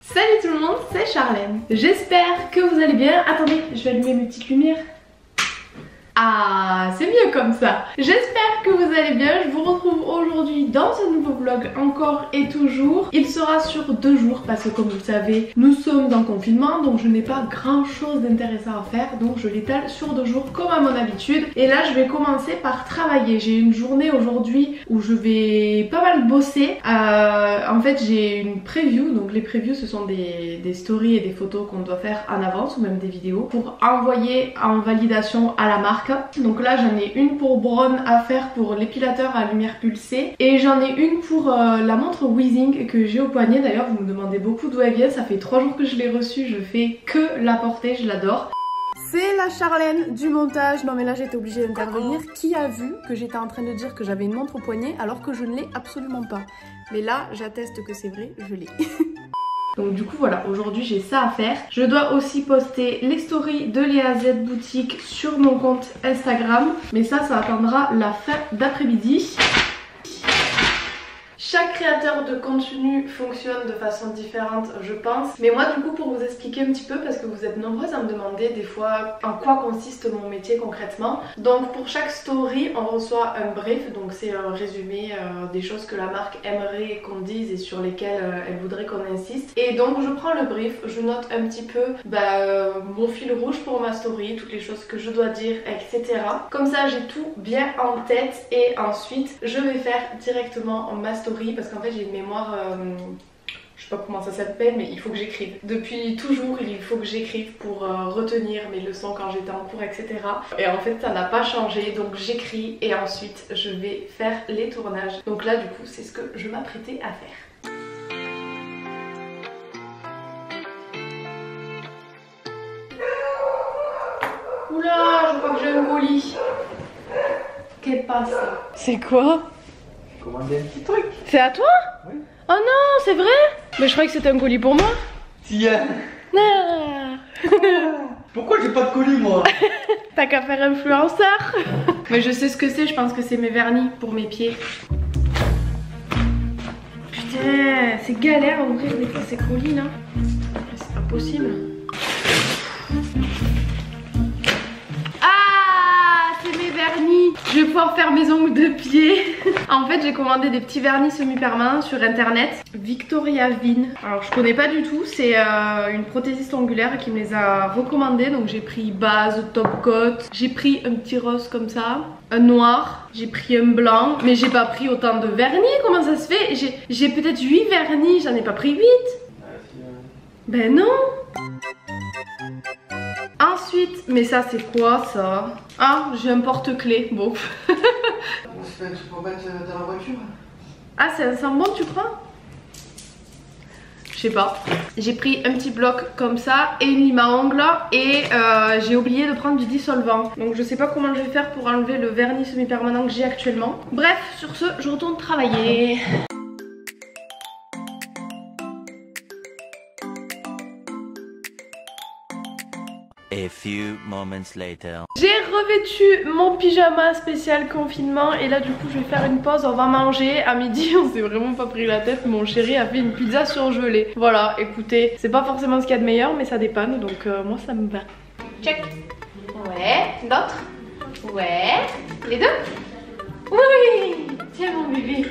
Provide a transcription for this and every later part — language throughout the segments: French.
Salut tout le monde, c'est Charlène. J'espère que vous allez bien. Attendez, je vais allumer mes petites lumières. Ah, c'est mieux comme ça. J'espère que vous allez bien. Je vous retrouve aujourd'hui dans un nouveau vlog encore et toujours. Il sera sur 2 jours parce que comme vous le savez, nous sommes en confinement, donc je n'ai pas grand chose d'intéressant à faire, donc je l'étale sur 2 jours comme à mon habitude. Et là je vais commencer par travailler. J'ai une journée aujourd'hui où je vais pas mal bosser. En fait j'ai une preview, donc les previews ce sont des stories et des photos qu'on doit faire en avance ou même des vidéos pour envoyer en validation à la marque. Donc là j'en ai une pour Braun à faire pour l'épilateur à lumière pulsée et j'en ai une pour la montre Weezing que j'ai au poignet. D'ailleurs vous me demandez beaucoup d'où elle vient, ça fait 3 jours que je l'ai reçue, je fais que la porter, je l'adore. C'est la Charlène du montage. Non mais là j'étais obligée d'intervenir. Qui a vu que j'étais en train de dire que j'avais une montre au poignet alors que je ne l'ai absolument pas. Mais là j'atteste que c'est vrai, je l'ai. Donc du coup voilà, aujourd'hui j'ai ça à faire. Je dois aussi poster les stories de Léa Z Boutique sur mon compte Instagram. Mais ça attendra la fin d'après-midi. Chaque créateur de contenu fonctionne de façon différente je pense. Mais moi du coup pour vous expliquer un petit peu, parce que vous êtes nombreuses à me demander des fois en quoi consiste mon métier concrètement. Donc pour chaque story on reçoit un brief, donc c'est un résumé des choses que la marque aimerait qu'on dise et sur lesquelles elle voudrait qu'on insiste. Et donc je prends le brief, je note un petit peu mon fil rouge pour ma story, toutes les choses que je dois dire, etc. Comme ça j'ai tout bien en tête et ensuite je vais faire directement ma story. Parce qu'en fait j'ai une mémoire, je sais pas comment ça s'appelle, mais il faut que j'écrive. Depuis toujours il faut que j'écrive pour retenir mes leçons quand j'étais en cours, etc. Et en fait ça n'a pas changé, donc j'écris et ensuite je vais faire les tournages. Donc là du coup c'est ce que je m'apprêtais à faire. Oula, je crois que j'ai un colis. Qu'est-ce passe? C'est quoi? Commander un petit truc. C'est à toi? Oui. Oh non, c'est vrai? Mais je croyais que c'était un colis pour moi. Tiens. Ah. Pourquoi j'ai pas de colis moi? T'as qu'à faire influenceur. Mais je sais ce que c'est, je pense que c'est mes vernis pour mes pieds. Putain, c'est galère à ouvrir des fois ces colis là. C'est pas possible. Je vais pouvoir faire mes ongles de pied. En fait j'ai commandé des petits vernis semi-permanents sur internet, Victoria Vin. Alors je connais pas du tout, c'est une prothésiste ongulaire qui me les a recommandés. Donc j'ai pris base, top coat, j'ai pris un petit rose comme ça, un noir, j'ai pris un blanc. Mais j'ai pas pris autant de vernis, comment ça se fait? J'ai peut-être 8 vernis, j'en ai pas pris 8. Ben non. Ensuite, mais ça c'est quoi ça? Ah, j'ai un porte-clés, bon. C'est un truc pour mettre dans la voiture. Ah, c'est un bon tu crois? Je sais pas. J'ai pris un petit bloc comme ça et une lime à ongles et j'ai oublié de prendre du dissolvant. Donc je sais pas comment je vais faire pour enlever le vernis semi-permanent que j'ai actuellement. Bref, sur ce, je retourne travailler. A few moments later. J'ai revêtu mon pyjama spécial confinement et là du coup je vais faire une pause, on va manger. À midi on s'est vraiment pas pris la tête, mon chéri a fait une pizza surgelée. Voilà, écoutez, c'est pas forcément ce qu'il y a de meilleur mais ça dépanne, donc moi ça me va. Check. Ouais, d'autres. Ouais, les deux. Oui, tiens mon bébé.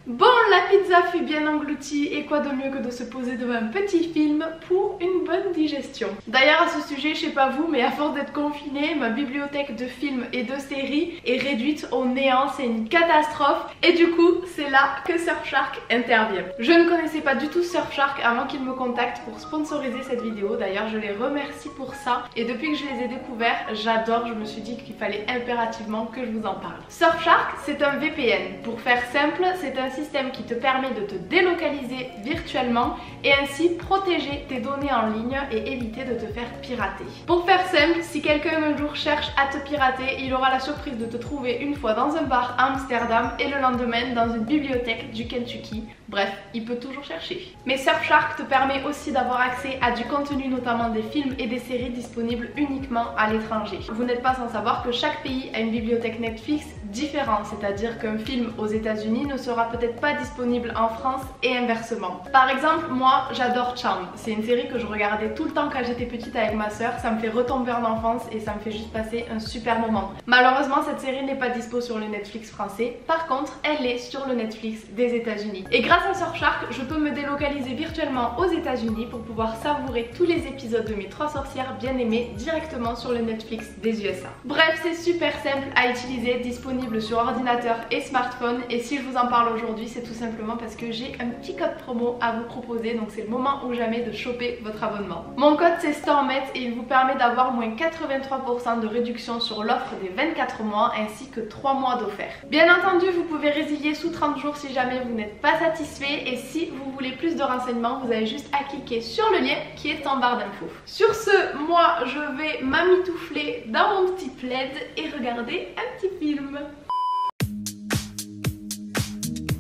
Bon, la pizza fut bien engloutie et quoi de mieux que de se poser devant un petit film pour une bonne digestion. D'ailleurs à ce sujet, je sais pas vous, mais à force d'être confinée, ma bibliothèque de films et de séries est réduite au néant, c'est une catastrophe. Et du coup, c'est là que Surfshark intervient. Je ne connaissais pas du tout Surfshark avant qu'ils me contactent pour sponsoriser cette vidéo. D'ailleurs, je les remercie pour ça. Et depuis que je les ai découverts, j'adore, je me suis dit qu'il fallait impérativement que je vous en parle. Surfshark, c'est un VPN. Pour faire simple, c'est un système qui te permet de te délocaliser virtuellement et ainsi protéger tes données en ligne et éviter de te faire pirater. Pour faire simple, si quelqu'un un jour cherche à te pirater, il aura la surprise de te trouver une fois dans un bar à Amsterdam et le lendemain dans une bibliothèque du Kentucky Bref, il peut toujours chercher. Mais Surfshark te permet aussi d'avoir accès à du contenu, notamment des films et des séries disponibles uniquement à l'étranger. Vous n'êtes pas sans savoir que chaque pays a une bibliothèque Netflix différente, c'est-à-dire qu'un film aux États-Unis ne sera peut-être pas disponible en France et inversement. Par exemple, moi j'adore Charmed. C'est une série que je regardais tout le temps quand j'étais petite avec ma soeur. Ça me fait retomber en enfance et ça me fait juste passer un super moment. Malheureusement, cette série n'est pas dispo sur le Netflix français. Par contre, elle est sur le Netflix des États-Unis. Et grâce à Surfshark, je peux me délocaliser virtuellement aux États-Unis pour pouvoir savourer tous les épisodes de mes 3 sorcières bien aimées directement sur le Netflix des USA. Bref, c'est super simple à utiliser, disponible sur ordinateur et smartphone. Et si je vous en parle aujourd'hui, c'est tout simplement parce que j'ai un petit code promo à vous proposer. Donc c'est le moment ou jamais de choper votre abonnement. Mon code c'est STORMET et il vous permet d'avoir moins 83% de réduction sur l'offre des 24 mois ainsi que 3 mois d'offert. Bien entendu, vous pouvez résilier sous 30 jours si jamais vous n'êtes pas satisfait, et si vous voulez plus de renseignements, vous avez juste à cliquer sur le lien qui est en barre d'infos. Sur ce, moi je vais m'amitoufler dans mon petit plaid et regarder un petit film.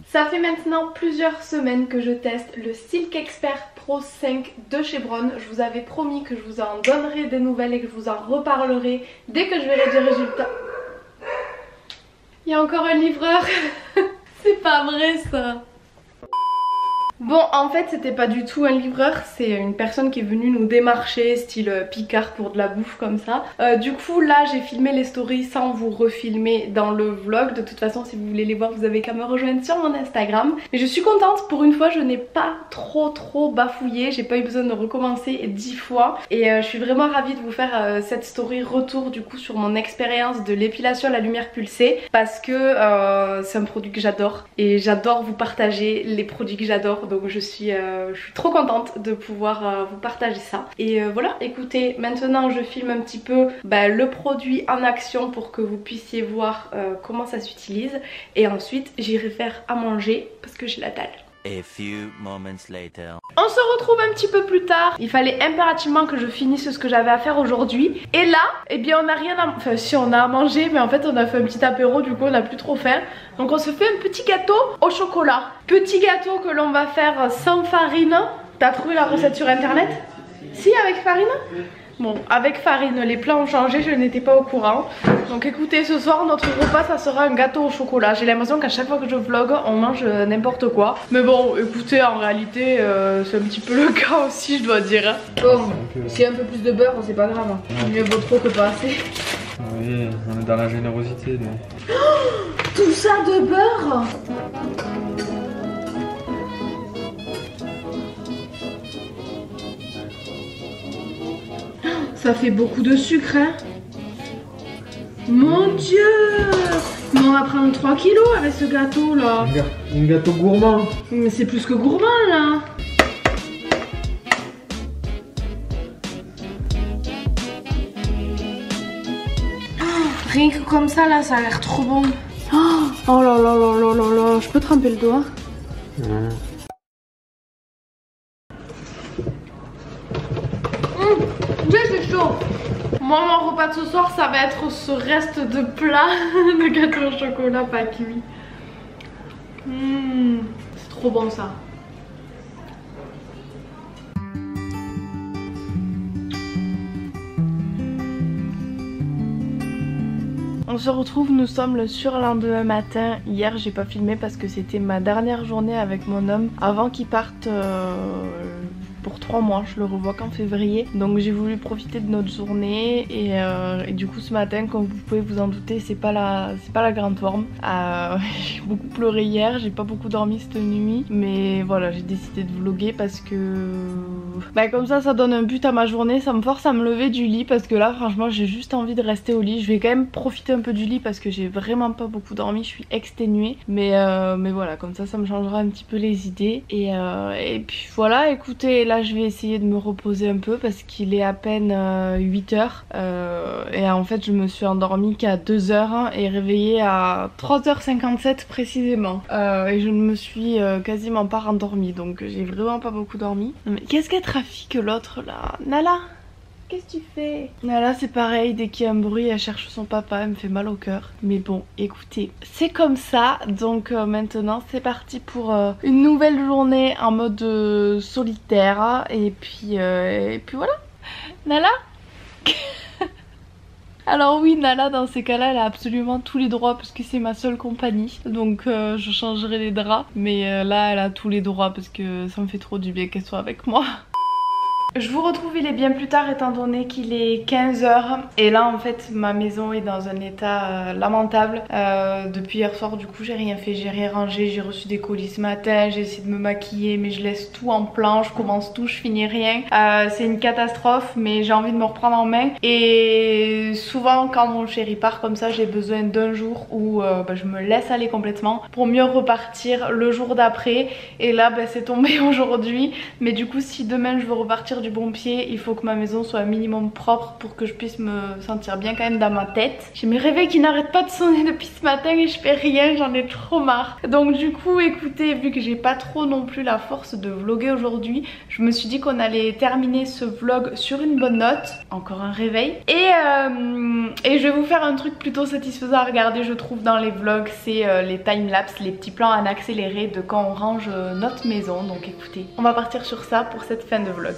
Ça fait maintenant plusieurs semaines que je teste le Silk Expert Pro 5 de chez Braun. Je vous avais promis que je vous en donnerai des nouvelles et que je vous en reparlerai dès que je verrai des résultats. Il y a encore un livreur. C'est pas vrai ça. Bon, en fait c'était pas du tout un livreur, c'est une personne qui est venue nous démarcher style Picard pour de la bouffe comme ça. Du coup là j'ai filmé les stories sans vous refilmer dans le vlog. De toute façon si vous voulez les voir vous avez qu'à me rejoindre sur mon Instagram. Mais je suis contente, pour une fois je n'ai pas trop bafouillé, j'ai pas eu besoin de recommencer 10 fois. Et je suis vraiment ravie de vous faire cette story retour du coup sur mon expérience de l'épilation à la lumière pulsée. Parce que c'est un produit que j'adore et j'adore vous partager les produits que j'adore. Donc je suis trop contente de pouvoir vous partager ça. Et voilà, écoutez, maintenant je filme un petit peu le produit en action pour que vous puissiez voir comment ça s'utilise. Et ensuite j'irai faire à manger parce que j'ai la dalle. A few moments later. On se retrouve un petit peu plus tard. Il fallait impérativement que je finisse ce que j'avais à faire aujourd'hui. Et là, eh bien on n'a rien à... Enfin si, on a à manger, mais en fait on a fait un petit apéro, du coup on n'a plus trop faim. Donc on se fait un petit gâteau au chocolat. Petit gâteau que l'on va faire sans farine. T'as trouvé la recette sur internet? Si, avec farine? Bon, avec farine, les plats ont changé, je n'étais pas au courant. Donc écoutez, ce soir notre repas ça sera un gâteau au chocolat. J'ai l'impression qu'à chaque fois que je vlog on mange n'importe quoi. Mais bon, écoutez, en réalité c'est un petit peu le cas aussi, je dois dire. Bon, s'il y a un peu plus de beurre c'est pas grave. Mieux vaut trop que pas assez. Oui, on est dans la générosité. Oh, tout ça de beurre? Ça fait beaucoup de sucre, hein. Mon Dieu! Mais on va prendre 3 kilos avec ce gâteau là. Un gâteau gourmand. Mais c'est plus que gourmand là. Rien que comme ça là, ça a l'air trop bon. Oh là là là là là là, je peux tremper le doigt? C'est chaud. Moi mon repas de ce soir ça va être ce reste de plat de gâteau au chocolat pas cuit. C'est trop bon ça. On se retrouve, nous sommes le surlendemain matin. Hier j'ai pas filmé parce que c'était ma dernière journée avec mon homme avant qu'il parte pour 3 mois, je le revois qu'en février. Donc j'ai voulu profiter de notre journée et du coup ce matin, comme vous pouvez vous en douter, c'est pas la grande forme. J'ai beaucoup pleuré hier, j'ai pas beaucoup dormi cette nuit, mais voilà, j'ai décidé de vlogger parce que comme ça donne un but à ma journée, ça me force à me lever du lit parce que là franchement j'ai juste envie de rester au lit. Je vais quand même profiter un peu du lit parce que j'ai vraiment pas beaucoup dormi, je suis exténuée, mais voilà, comme ça me changera un petit peu les idées et puis voilà. Écoutez, là je vais essayer de me reposer un peu parce qu'il est à peine 8h et en fait je me suis endormie qu'à 2h et réveillée à 3h57 précisément et je ne me suis quasiment pas rendormie, donc j'ai vraiment pas beaucoup dormi. Mais qu'est-ce qu'elle trafique l'autre là? Nala, qu'est-ce que tu fais? Là c'est pareil, dès qu'il y a un bruit elle cherche son papa, elle me fait mal au cœur. Mais bon écoutez, c'est comme ça. Donc maintenant c'est parti pour une nouvelle journée en mode solitaire. Et puis voilà. Nala. Alors oui, Nala dans ces cas-là elle a absolument tous les droits parce que c'est ma seule compagnie. Donc je changerai les draps. Mais là elle a tous les droits parce que ça me fait trop du bien qu'elle soit avec moi. Je vous retrouve, il est bien plus tard étant donné qu'il est 15 h. Et là en fait ma maison est dans un état lamentable. Depuis hier soir du coup j'ai rien fait, j'ai rien rangé, j'ai reçu des colis ce matin, j'ai essayé de me maquiller mais je laisse tout en plan, je commence tout, je finis rien. C'est une catastrophe mais j'ai envie de me reprendre en main. Et souvent quand mon chéri part comme ça j'ai besoin d'un jour où je me laisse aller complètement pour mieux repartir le jour d'après. Et là c'est tombé aujourd'hui. Mais du coup si demain je veux repartir du bon pied, il faut que ma maison soit un minimum propre pour que je puisse me sentir bien quand même dans ma tête. J'ai mes réveils qui n'arrêtent pas de sonner depuis ce matin et je fais rien, j'en ai trop marre. Donc du coup écoutez, vu que j'ai pas trop non plus la force de vlogger aujourd'hui, je me suis dit qu'on allait terminer ce vlog sur une bonne note. Encore un réveil. Et je vais vous faire un truc plutôt satisfaisant à regarder je trouve dans les vlogs, c'est les timelapses, les petits plans en accéléré de quand on range notre maison. Donc écoutez, on va partir sur ça pour cette fin de vlog.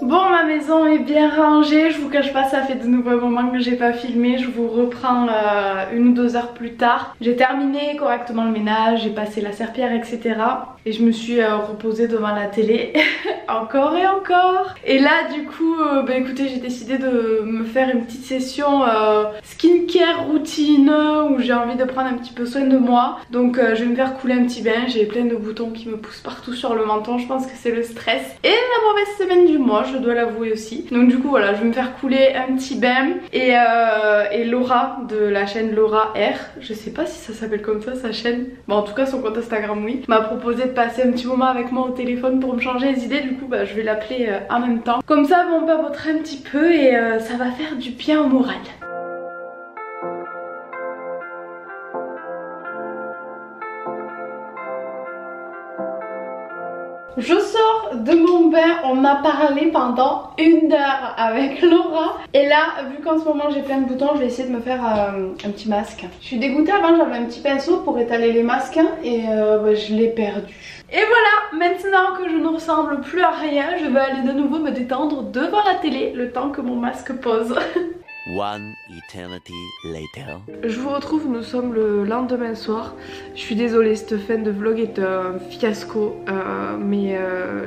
Bon, ma maison est bien rangée, je vous cache pas, ça fait de nouveaux moments que j'ai pas filmé, je vous reprends 1 ou 2 heures plus tard. J'ai terminé correctement le ménage, j'ai passé la serpillière etc. Et je me suis reposée devant la télé encore et encore. Et là du coup, écoutez, j'ai décidé de me faire une petite session skincare routine où j'ai envie de prendre un petit peu soin de moi. Donc je vais me faire couler un petit bain, j'ai plein de boutons qui me poussent partout sur le menton, je pense que c'est le stress. Et la mauvaise semaine du mois, je dois l'avouer aussi. Donc du coup voilà, je vais me faire couler un petit bain. Et Laura de la chaîne Laura R, je sais pas si ça s'appelle comme ça sa chaîne, bon en tout cas son compte Instagram oui, m'a proposé de passer un petit moment avec moi au téléphone pour me changer les idées. Du coup je vais l'appeler en même temps. Comme ça on papoterait un petit peu et ça va faire du bien au moral. Je sors de mon bain, on a parlé pendant 1 heure avec Laura. Et là, vu qu'en ce moment j'ai plein de boutons, je vais essayer de me faire un petit masque. Je suis dégoûtée, avant j'avais un petit pinceau pour étaler les masques et je l'ai perdu. Et voilà, maintenant que je ne ressemble plus à rien, je vais aller de nouveau me détendre devant la télé le temps que mon masque pose. One eternity later. Je vous retrouve, nous sommes le lendemain soir. Je suis désolée, cette fin de vlog est un fiasco, mais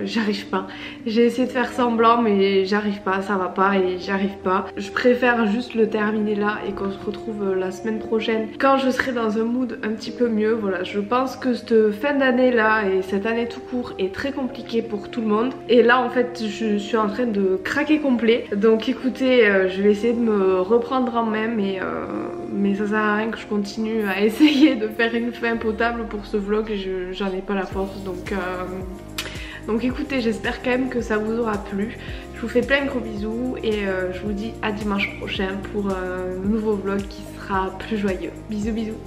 j'arrive pas. J'ai essayé de faire semblant mais j'arrive pas, ça va pas et j'arrive pas. Je préfère juste le terminer là et qu'on se retrouve la semaine prochaine quand je serai dans un mood un petit peu mieux. Voilà, je pense que cette fin d'année là et cette année tout court est très compliquée pour tout le monde. Et là en fait je suis en train de craquer complet. Donc écoutez, je vais essayer de me reprendre en main mais ça sert à rien que je continue à essayer de faire une fin potable pour ce vlog et j'en ai pas la force. Donc écoutez, j'espère quand même que ça vous aura plu. Je vous fais plein de gros bisous et je vous dis à dimanche prochain pour un nouveau vlog qui sera plus joyeux. Bisous bisous.